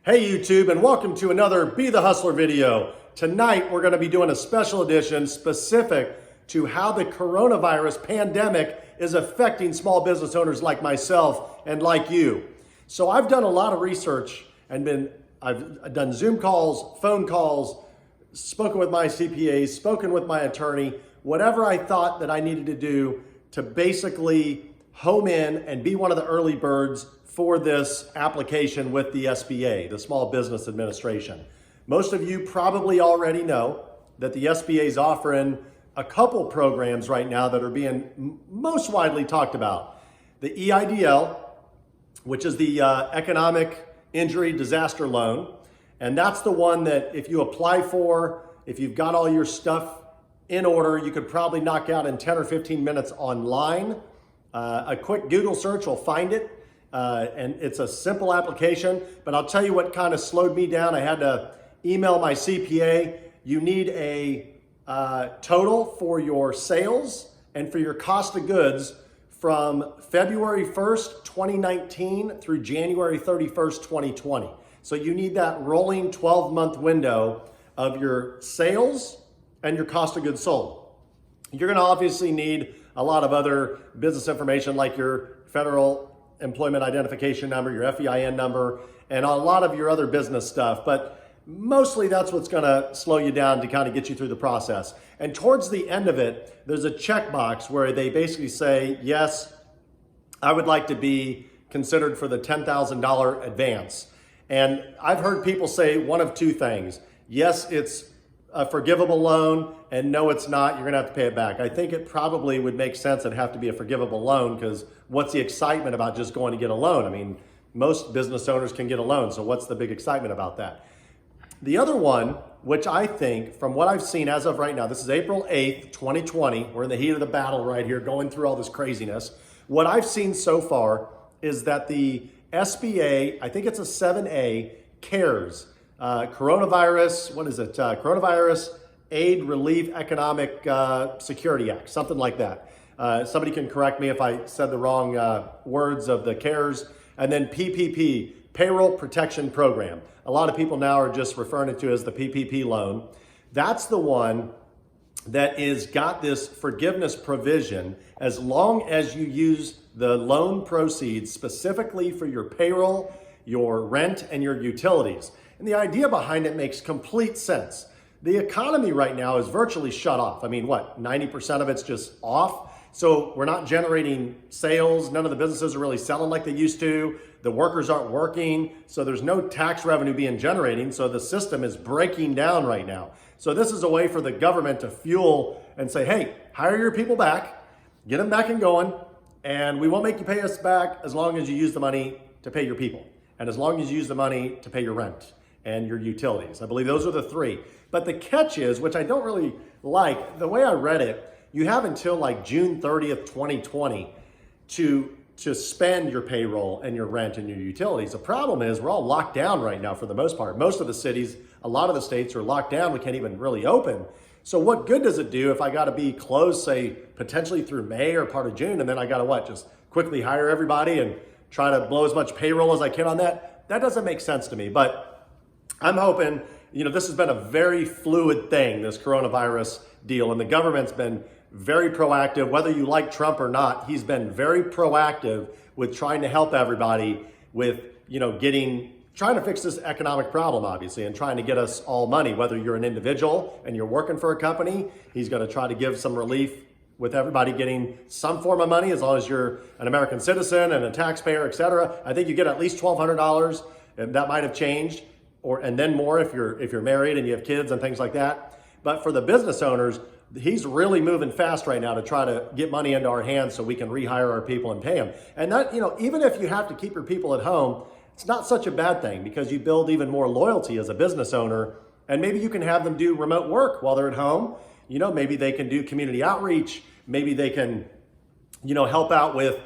Hey YouTube, and welcome to another Be the Hustler video. Tonight we're going to be doing a special edition specific to how the coronavirus pandemic is affecting small business owners like myself and like you. So I've done a lot of research and I've done Zoom calls, phone calls, spoken with my CPAs, spoken with my attorney, whatever I thought that I needed to do to basically home in and be one of the early birds for this application with the SBA, the Small Business Administration. Most of you probably already know that the SBA is offering a couple programs right now that are being most widely talked about. The EIDL, which is the Economic Injury Disaster Loan, and that's the one that if you apply for, if you've got all your stuff in order, you could probably knock out in 10 or 15 minutes online. A quick Google search will find it. And it's a simple application, but I'll tell you what kind of slowed me down. I had to email my CPA. You need a total for your sales and for your cost of goods from February 1st, 2019 through January 31st, 2020. So you need that rolling 12-month window of your sales and your cost of goods sold. You're going to obviously need a lot of other business information like your federal employment identification number, your FEIN number, and a lot of your other business stuff. But mostly that's what's gonna slow you down to kind of get you through the process. And towards the end of it, there's a checkbox where they basically say, yes, I would like to be considered for the $10,000 advance. And I've heard people say one of two things. Yes, it's a forgivable loan, and no, it's not. You're gonna have to pay it back. I think it probably would make sense it'd have to be a forgivable loan, because what's the excitement about just going to get a loan? I mean, most business owners can get a loan, so what's the big excitement about that? The other one, which I think, from what I've seen as of right now, this is April 8th, 2020, we're in the heat of the battle right here, going through all this craziness. What I've seen so far is that the SBA, I think it's a 7A, CARES, Coronavirus, what is it? Coronavirus Aid Relief Economic Security Act, something like that. Somebody can correct me if I said the wrong words of the CARES. And then PPP, Payroll Protection Program. A lot of people now are just referring to it as the PPP loan. That's the one that is got this forgiveness provision as long as you use the loan proceeds specifically for your payroll, your rent, and your utilities. And the idea behind it makes complete sense. The economy right now is virtually shut off. I mean, what, 90% of it's just off? So we're not generating sales. None of the businesses are really selling like they used to. The workers aren't working. So there's no tax revenue being generating. So the system is breaking down right now. So this is a way for the government to fuel and say, hey, hire your people back, get them back and going, and we won't make you pay us back as long as you use the money to pay your people, and as long as you use the money to pay your rent and your utilities. I believe those are the three. But the catch is, which I don't really like, the way I read it, you have until like June 30th, 2020 to spend your payroll and your rent and your utilities. The problem is we're all locked down right now for the most part. Most of the cities, a lot of the states are locked down. We can't even really open. So what good does it do if I gotta be closed, say, potentially through May or part of June, and then I gotta what, just quickly hire everybody and try to blow as much payroll as I can on that? That doesn't make sense to me. But I'm hoping, this has been a very fluid thing, this coronavirus deal, and the government's been very proactive. Whether you like Trump or not, he's been very proactive with trying to help everybody with, trying to fix this economic problem, obviously, and trying to get us all money. Whether you're an individual and you're working for a company, he's going to try to give some relief with everybody getting some form of money, as long as you're an American citizen and a taxpayer, et cetera. I think you get at least $1,200, and that might have changed. And then more if you're married and you have kids and things like that. But for the business owners, he's really moving fast right now to try to get money into our hands so we can rehire our people and pay them. And that, even if you have to keep your people at home, it's not such a bad thing, because you build even more loyalty as a business owner. And maybe you can have them do remote work while they're at home. Maybe they can do community outreach. Maybe they can, help out with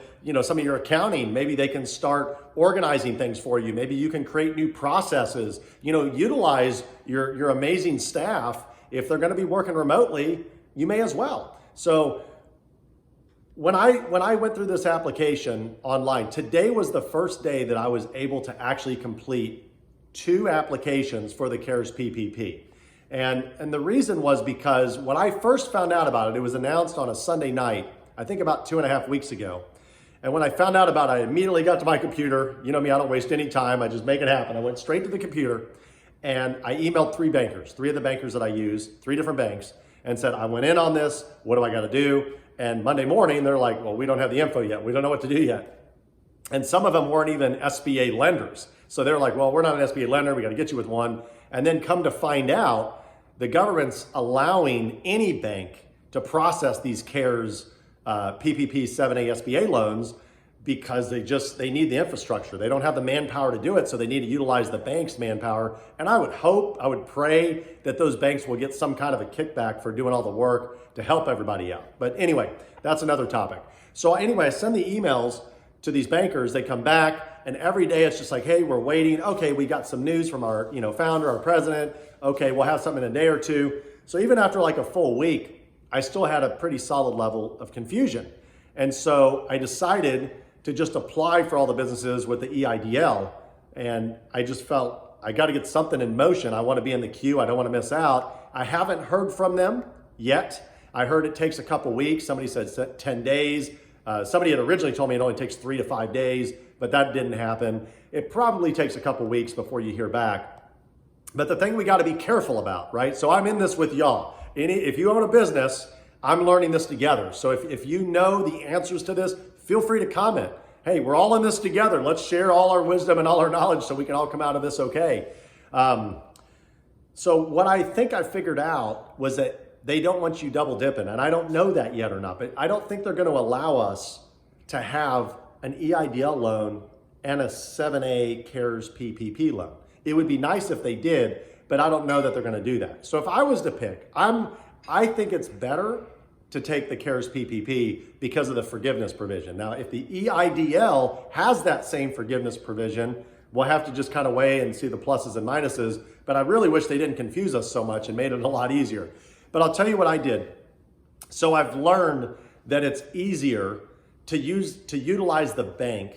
some of your accounting. Maybe they can start organizing things for you. Maybe you can create new processes, utilize your amazing staff. If they're going to be working remotely, you may as well. So when I went through this application online, today was the first day that I was able to actually complete 2 applications for the CARES PPP. And the reason was because when I first found out about it, it was announced on a Sunday night, I think about 2.5 weeks ago. And when I found out about it, I immediately got to my computer. You know me, I don't waste any time. I just make it happen. I went straight to the computer and I emailed 3 bankers, 3 of the bankers that I use, 3 different banks, and said, I went in on this. What do I got to do? And Monday morning, they're like, well, we don't have the info yet. We don't know what to do yet. And some of them weren't even SBA lenders. So they're like, well, we're not an SBA lender. We got to get you with one. And then come to find out, the government's allowing any bank to process these CARES PPP 7A SBA loans because they need the infrastructure. They don't have the manpower to do it, so they need to utilize the bank's manpower. And I would pray that those banks will get some kind of a kickback for doing all the work to help everybody out. But anyway, that's another topic. So anyway, I send the emails to these bankers. They come back, and every day it's just like, hey, we're waiting. Okay, we got some news from our founder, our president. Okay, we'll have something in a day or two. So even after like a full week, I still had a pretty solid level of confusion. And so I decided to just apply for all the businesses with the EIDL. And I just felt I got to get something in motion. I want to be in the queue. I don't want to miss out. I haven't heard from them yet. I heard it takes a couple weeks. Somebody said 10 days. Somebody had originally told me it only takes 3 to 5 days, but that didn't happen. It probably takes a couple weeks before you hear back. But the thing we got to be careful about, right? So I'm in this with y'all. If you own a business, I'm learning this together. So if you know the answers to this, feel free to comment. Hey, we're all in this together. Let's share all our wisdom and all our knowledge so we can all come out of this okay. So what I think I figured out was that they don't want you double dipping. And I don't know that yet or not, but I don't think they're going to allow us to have an EIDL loan and a 7A CARES PPP loan. It would be nice if they did, but I don't know that they're going to do that. So if I was to pick, I think it's better to take the CARES PPP because of the forgiveness provision. Now, if the EIDL has that same forgiveness provision, we'll have to just kind of weigh and see the pluses and minuses, but I really wish they didn't confuse us so much and made it a lot easier. But I'll tell you what I did. So I've learned that it's easier to utilize the bank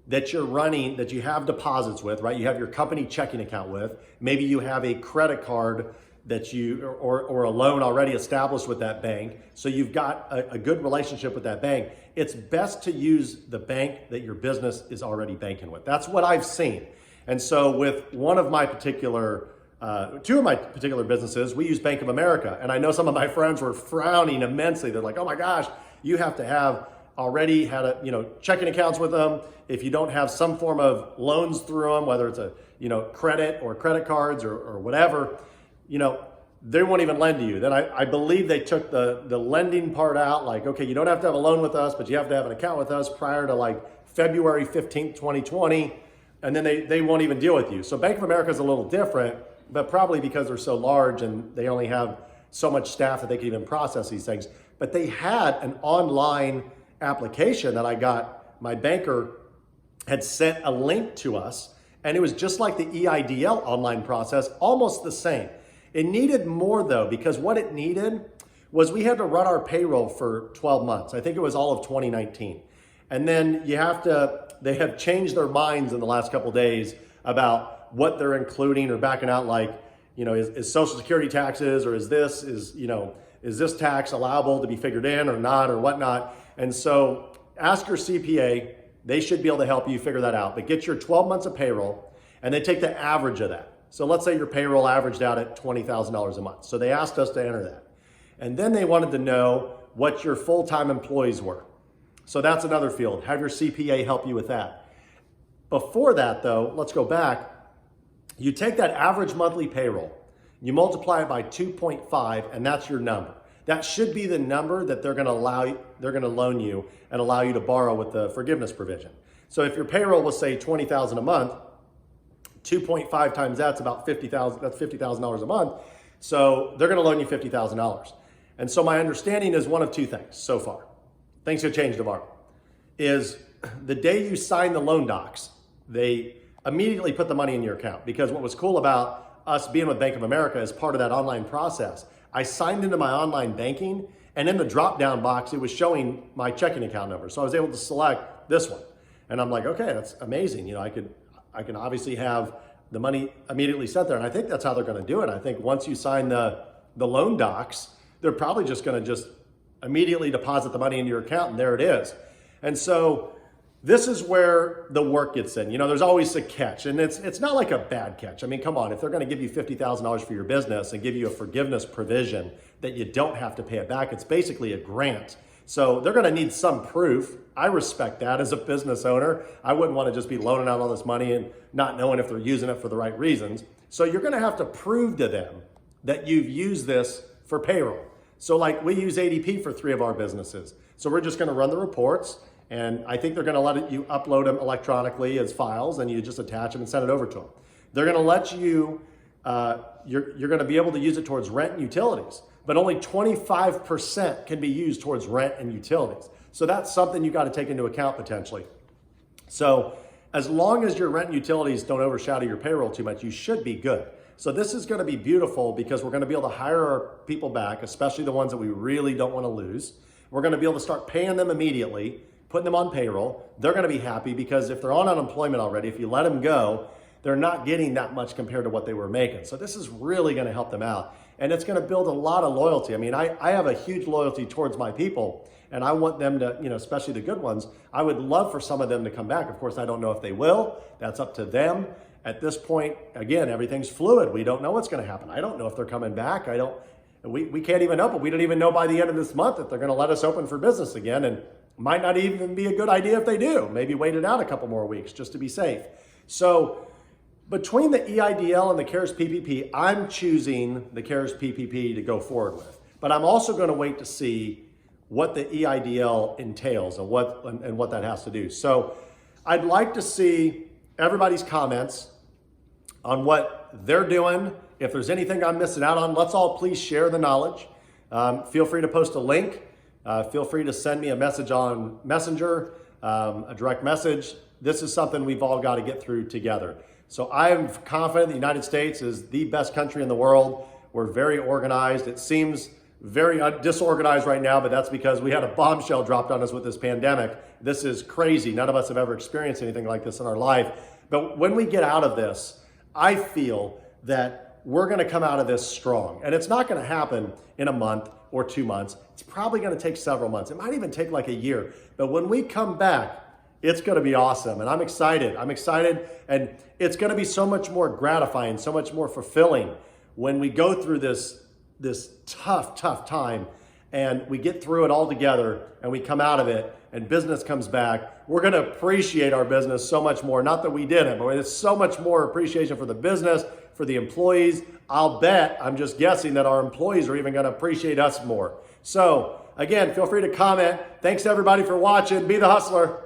that you're running, that you have deposits with, right? You have your company checking account with. Maybe you have a credit card that or a loan already established with that bank. So you've got a good relationship with that bank. It's best to use the bank that your business is already banking with. That's what I've seen. And so with one of my particular, 2 of my particular businesses, we use Bank of America. And I know some of my friends were frowning immensely. They're like, oh my gosh, you have to have already had checking accounts with them. If you don't have some form of loans through them, whether it's a credit or credit cards or whatever, they won't even lend to you. Then I believe they took the lending part out, like, okay, you don't have to have a loan with us, but you have to have an account with us prior to like February 15th, 2020, and then they won't even deal with you. So Bank of America is a little different, but probably because they're so large and they only have so much staff that they can even process these things. But they had an online application that I got. My banker had sent a link to us, and it was just like the EIDL online process, almost the same. It needed more though, because what it needed was we had to run our payroll for 12 months. I think it was all of 2019. And then they have changed their minds in the last couple of days about what they're including or backing out, like, is Social Security taxes, or is this tax allowable to be figured in or not, or whatnot. And so ask your CPA, they should be able to help you figure that out. But get your 12 months of payroll, and they take the average of that. So let's say your payroll averaged out at $20,000 a month. So they asked us to enter that. And then they wanted to know what your full-time employees were. So that's another field. Have your CPA help you with that. Before that though, let's go back. You take that average monthly payroll, you multiply it by 2.5, and that's your number. That should be the number that they're going to loan you and allow you to borrow with the forgiveness provision. So if your payroll was say $20,000 a month, 2.5 times that's about $50,000. That's $50,000 a month. So they're going to loan you $50,000. And so my understanding is one of 2 things so far. Things have changed tomorrow. Is the day you sign the loan docs, they immediately put the money in your account. Because what was cool about us being with Bank of America as part of that online process, I signed into my online banking, and in the drop-down box, it was showing my checking account number. So I was able to select this one. And I'm like, okay, that's amazing. I can obviously have the money immediately sent there. And I think that's how they're going to do it. I think once you sign the loan docs, they're probably just going to just immediately deposit the money into your account, and there it is. And so this is where the work gets in. You know, there's always a catch, and it's not like a bad catch. I mean, come on, if they're going to give you $50,000 for your business and give you a forgiveness provision that you don't have to pay it back, it's basically a grant. So they're going to need some proof. I respect that as a business owner. I wouldn't want to just be loaning out all this money and not knowing if they're using it for the right reasons. So you're going to have to prove to them that you've used this for payroll. So like we use ADP for 3 of our businesses. So we're just going to run the reports, and I think they're going to let you upload them electronically as files, and you just attach them and send it over to them. They're going to let you, you're going to be able to use it towards rent and utilities, but only 25% can be used towards rent and utilities. So that's something you got to take into account potentially. So as long as your rent and utilities don't overshadow your payroll too much, you should be good. So this is going to be beautiful because we're going to be able to hire our people back, especially the ones that we really don't want to lose. We're going to be able to start paying them immediately, putting them on payroll. They're going to be happy because if they're on unemployment already, if you let them go, they're not getting that much compared to what they were making. So this is really going to help them out. And it's going to build a lot of loyalty. I mean, I have a huge loyalty towards my people, and I want them to, you know, especially the good ones, I would love for some of them to come back. Of course, I don't know if they will. That's up to them. At this point, again, everything's fluid. We don't know what's going to happen. I don't know if they're coming back. We can't even know, but we don't even know by the end of this month if they're going to let us open for business again. And might not even be a good idea if they do. Maybe wait it out a couple more weeks just to be safe. So between the EIDL and the CARES PPP, I'm choosing the CARES PPP to go forward with. But I'm also going to wait to see what the EIDL entails and what that has to do. So I'd like to see everybody's comments on what they're doing. If there's anything I'm missing out on, let's all please share the knowledge. Feel free to post a link. Feel free to send me a message on Messenger, a direct message. This is something we've all got to get through together. So I'm confident the United States is the best country in the world. We're very organized. It seems very disorganized right now, but that's because we had a bombshell dropped on us with this pandemic. This is crazy. None of us have ever experienced anything like this in our life. But when we get out of this, I feel that we're going to come out of this strong. And it's not going to happen in a month or 2 months. It's probably going to take several months. It might even take like a year. But when we come back, it's going to be awesome. And I'm excited. And it's going to be so much more gratifying, so much more fulfilling when we go through this tough time and we get through it all together and we come out of it and business comes back. We're going to appreciate our business so much more. Not that we didn't, but it's so much more appreciation for the business, for the employees. I'll bet, I'm just guessing, that our employees are even going to appreciate us more. So again, feel free to comment. Thanks everybody for watching. Be the hustler.